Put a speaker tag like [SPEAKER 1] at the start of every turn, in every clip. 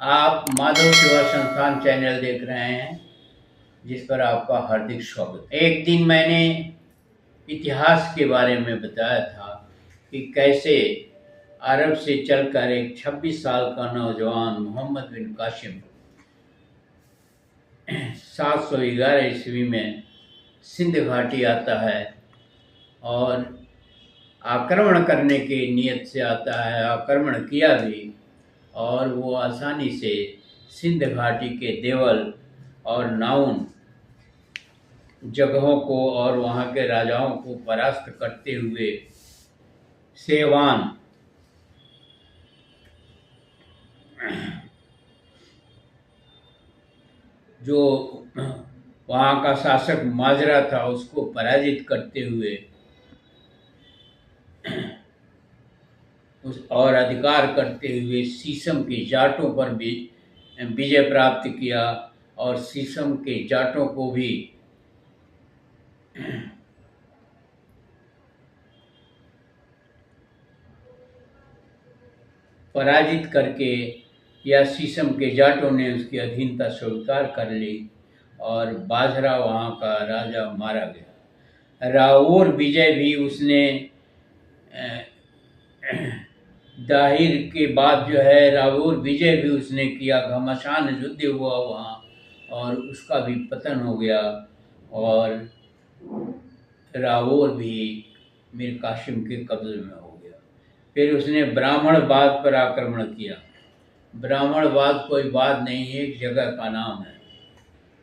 [SPEAKER 1] आप माधव सेवा संस्थान चैनल देख रहे हैं, जिस पर आपका हार्दिक स्वागत। एक दिन मैंने इतिहास के बारे में बताया था कि कैसे अरब से चलकर एक 26 साल का नौजवान मोहम्मद बिन कासिम 711 ईस्वी में सिंध घाटी आता है और आक्रमण करने की नीयत से आता है। आक्रमण किया भी और वो आसानी से सिंध घाटी के देवल और नाउन जगहों को और वहाँ के राजाओं को परास्त करते हुए सेवान जो वहाँ का शासक माजरा था उसको पराजित करते हुए और अधिकार करते हुए शीशम के जाटों पर भी विजय प्राप्त किया और शीशम के जाटों को भी पराजित करके या शीशम के जाटों ने उसकी अधीनता स्वीकार कर ली और बाजरा वहाँ का राजा मारा गया। राऊर विजय भी उसने दाहिर के बाद जो है राऊर विजय भी उसने किया। घमासान युद्ध हुआ वहाँ और उसका भी पतन हो गया और राऊर भी मीर कासिम के कब्जे में हो गया। फिर उसने ब्राह्मणवाद पर आक्रमण किया। ब्राह्मणवाद कोई बात नहीं है, एक जगह का नाम है।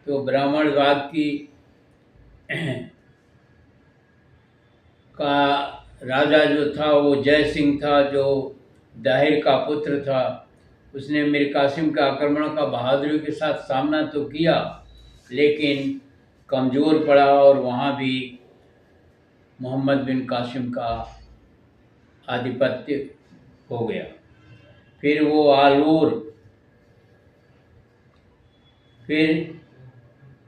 [SPEAKER 1] तो ब्राह्मणवाद की का राजा जो था वो जय सिंह था, जो दाहिर का पुत्र था। उसने मीर कासिम के आक्रमण का बहादुरी के साथ सामना तो किया, लेकिन कमज़ोर पड़ा और वहाँ भी मोहम्मद बिन कासिम का आधिपत्य हो गया। फिर वो आलूर, फिर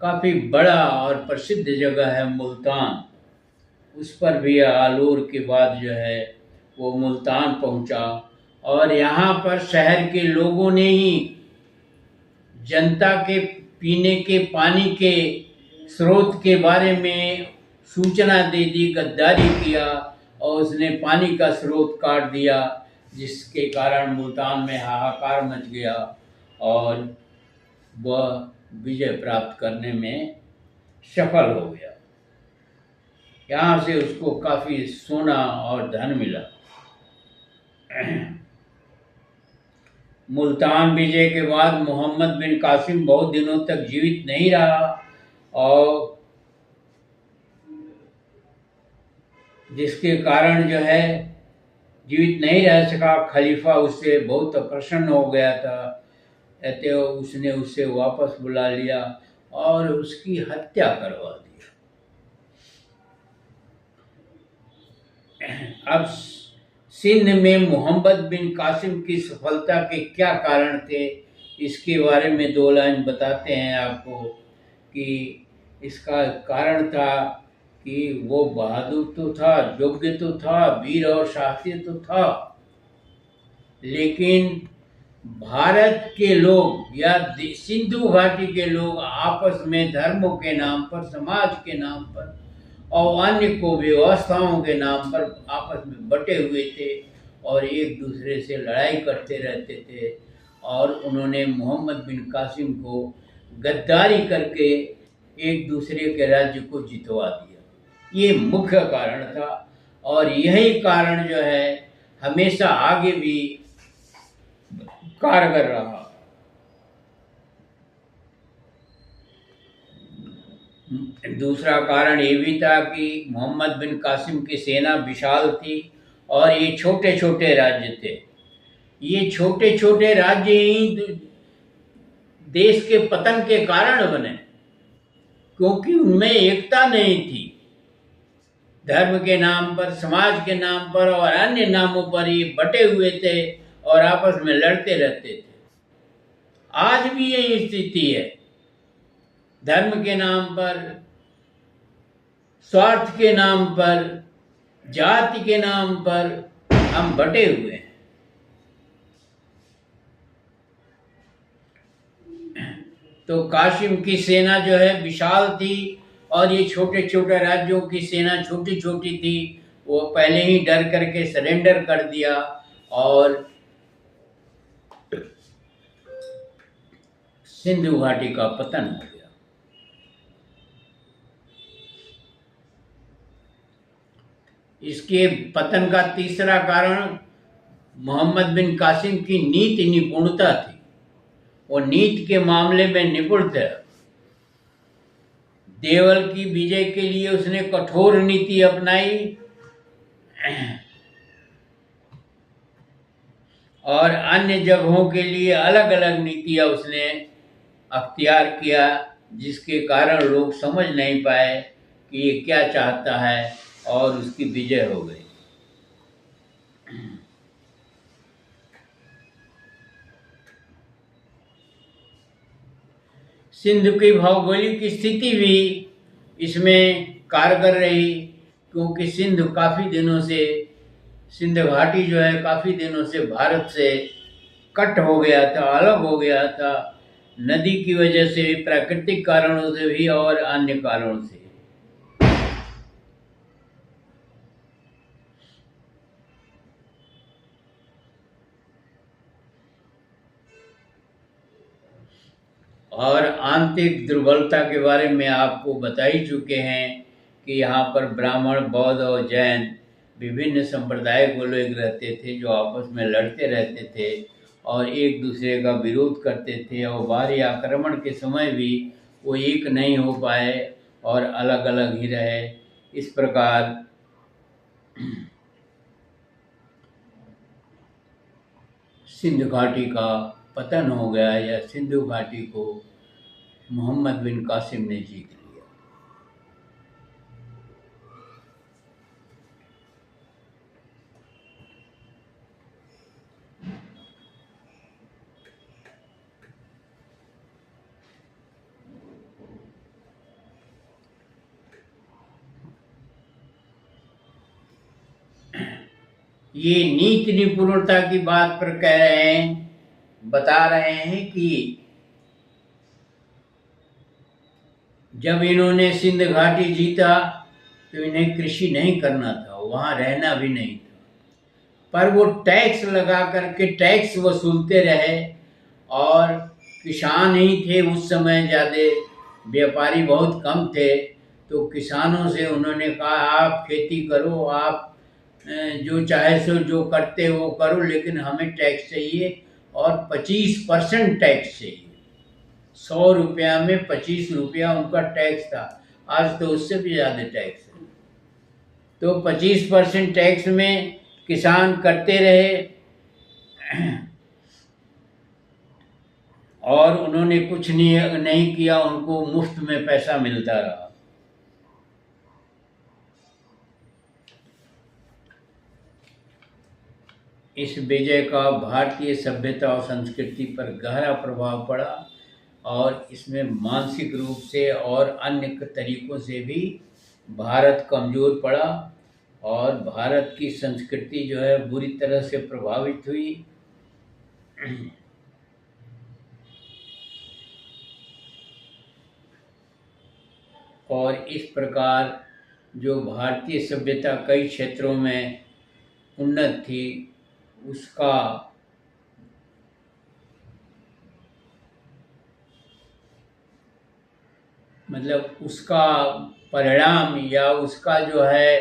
[SPEAKER 1] काफ़ी बड़ा और प्रसिद्ध जगह है मुल्तान, उस पर भी आलूर के बाद जो है वो मुल्तान पहुंचा और यहाँ पर शहर के लोगों ने ही जनता के पीने के पानी के स्रोत के बारे में सूचना दे दी, गद्दारी किया और उसने पानी का स्रोत काट दिया, जिसके कारण मुल्तान में हाहाकार मच गया और वह विजय प्राप्त करने में सफल हो गया। यहाँ से उसको काफ़ी सोना और धन मिला। मुल्तान विजय के बाद मोहम्मद बिन कासिम बहुत दिनों तक जीवित नहीं रहा और जिसके कारण जो है जीवित नहीं रह सका। खलीफा उससे बहुत प्रसन्न हो गया था, कहते उसने उसे वापस बुला लिया और उसकी हत्या करवा दी। अब सिंध में मोहम्मद बिन कासिम की सफलता के क्या कारण थे, इसके बारे में 2 लाइन बताते हैं आपको कि इसका कारण था कि वो बहादुर तो था, योग्य तो था, वीर और साहसी तो था, लेकिन भारत के लोग या सिंधु घाटी के लोग आपस में धर्मों के नाम पर, समाज के नाम पर और अन्य को व्यवस्थाओं के नाम पर आपस में बटे हुए थे और एक दूसरे से लड़ाई करते रहते थे और उन्होंने मोहम्मद बिन कासिम को गद्दारी करके एक दूसरे के राज्य को जितवा दिया। ये मुख्य कारण था और यही कारण जो है हमेशा आगे भी कारगर रहा। दूसरा कारण ये भी था कि मोहम्मद बिन कासिम की सेना विशाल थी और ये छोटे छोटे राज्य थे। ये छोटे छोटे राज्य ही देश के पतन के कारण बने, क्योंकि उनमें एकता नहीं थी। धर्म के नाम पर, समाज के नाम पर और अन्य नामों पर ये बटे हुए थे और आपस में लड़ते रहते थे। आज भी यही स्थिति है। धर्म के नाम पर, स्वार्थ के नाम पर, जाति के नाम पर हम बटे हुए हैं। तो कासिम की सेना जो है विशाल थी और ये छोटे छोटे राज्यों की सेना छोटी छोटी थी। वो पहले ही डर करके सरेंडर कर दिया और सिंधु घाटी का पतन हो गया। इसके पतन का तीसरा कारण मोहम्मद बिन कासिम की नीति निपुणता थी। वो नीति के मामले में निपुण थे। देवल की विजय के लिए उसने कठोर नीति अपनाई और अन्य जगहों के लिए अलग अलग नीतियां उसने अख्तियार किया, जिसके कारण लोग समझ नहीं पाए कि ये क्या चाहता है और उसकी विजय हो गई। सिंधु की भौगोलिक स्थिति भी इसमें कारगर रही, क्योंकि सिंध घाटी जो है काफ़ी दिनों से भारत से कट हो गया था, अलग हो गया था, नदी की वजह से भी, प्राकृतिक कारणों से भी और अन्य कारणों से। और आंतरिक दुर्बलता के बारे में आपको बता ही चुके हैं कि यहाँ पर ब्राह्मण, बौद्ध और जैन विभिन्न संप्रदाय को लोग रहते थे, जो आपस में लड़ते रहते थे और एक दूसरे का विरोध करते थे, और बाहरी आक्रमण के समय भी वो एक नहीं हो पाए और अलग अलग ही रहे। इस प्रकार सिंध घाटी का पतन हो गया, या सिंधु घाटी को मोहम्मद बिन कासिम ने जीत लिया। ये नीति निपुणता की बात पर कह रहे हैं, बता रहे हैं कि जब इन्होंने सिंध घाटी जीता तो इन्हें कृषि नहीं करना था, वहाँ रहना भी नहीं था, पर वो टैक्स लगा करके टैक्स वसूलते रहे। और किसान ही थे उस समय, ज़्यादा व्यापारी बहुत कम थे, तो किसानों से उन्होंने कहा आप खेती करो, आप जो चाहे सो जो करते वो करो, लेकिन हमें टैक्स चाहिए और 25% टैक्स चाहिए। 100 रुपया में 25 रुपया उनका टैक्स था, आज तो उससे भी ज़्यादा टैक्स है। तो 25% टैक्स में किसान करते रहे और उन्होंने कुछ नहीं किया, उनको मुफ्त में पैसा मिलता रहा। इस विजय का भारतीय सभ्यता और संस्कृति पर गहरा प्रभाव पड़ा और इसमें मानसिक रूप से और अन्य तरीकों से भी भारत कमज़ोर पड़ा और भारत की संस्कृति जो है बुरी तरह से प्रभावित हुई। और इस प्रकार जो भारतीय सभ्यता कई क्षेत्रों में उन्नत थी, उसका मतलब उसका परिणाम या उसका जो है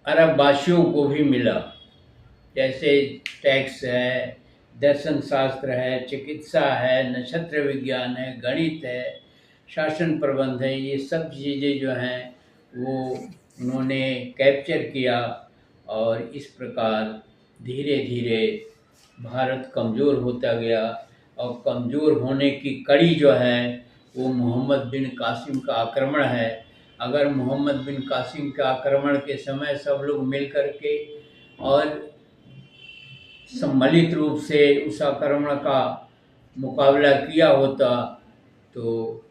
[SPEAKER 1] अरब वासियों को भी मिला। जैसे टैक्स है, दर्शन शास्त्र है, चिकित्सा है, नक्षत्र विज्ञान है, गणित है, शासन प्रबंध है, ये सब चीज़ें जो हैं वो उन्होंने कैप्चर किया और इस प्रकार धीरे धीरे भारत कमज़ोर होता गया। और कमज़ोर होने की कड़ी जो है वो मोहम्मद बिन कासिम का आक्रमण है। अगर मोहम्मद बिन कासिम के आक्रमण के समय सब लोग मिल कर के और सम्मिलित रूप से उस आक्रमण का मुकाबला किया होता तो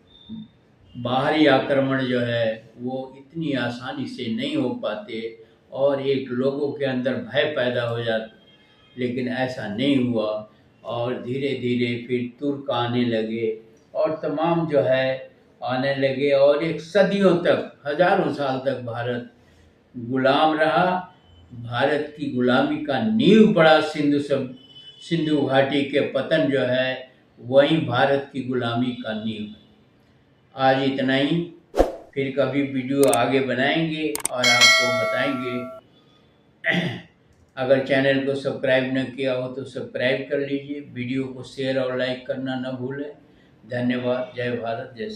[SPEAKER 1] बाहरी आक्रमण जो है वो इतनी आसानी से नहीं हो पाते और एक लोगों के अंदर भय पैदा हो जाता, लेकिन ऐसा नहीं हुआ और धीरे धीरे फिर तुर्क आने लगे और तमाम जो है आने लगे, और एक सदियों तक, हजारों साल तक भारत गुलाम रहा। भारत की गुलामी का नींव पड़ा सिंधु घाटी के पतन जो है वही भारत की गुलामी का नींव है। आज इतना ही, फिर कभी वीडियो आगे बनाएंगे और आपको बताएंगे। अगर चैनल को सब्सक्राइब न किया हो तो सब्सक्राइब कर लीजिए, वीडियो को शेयर और लाइक करना न भूलें। धन्यवाद। जय भारत, जय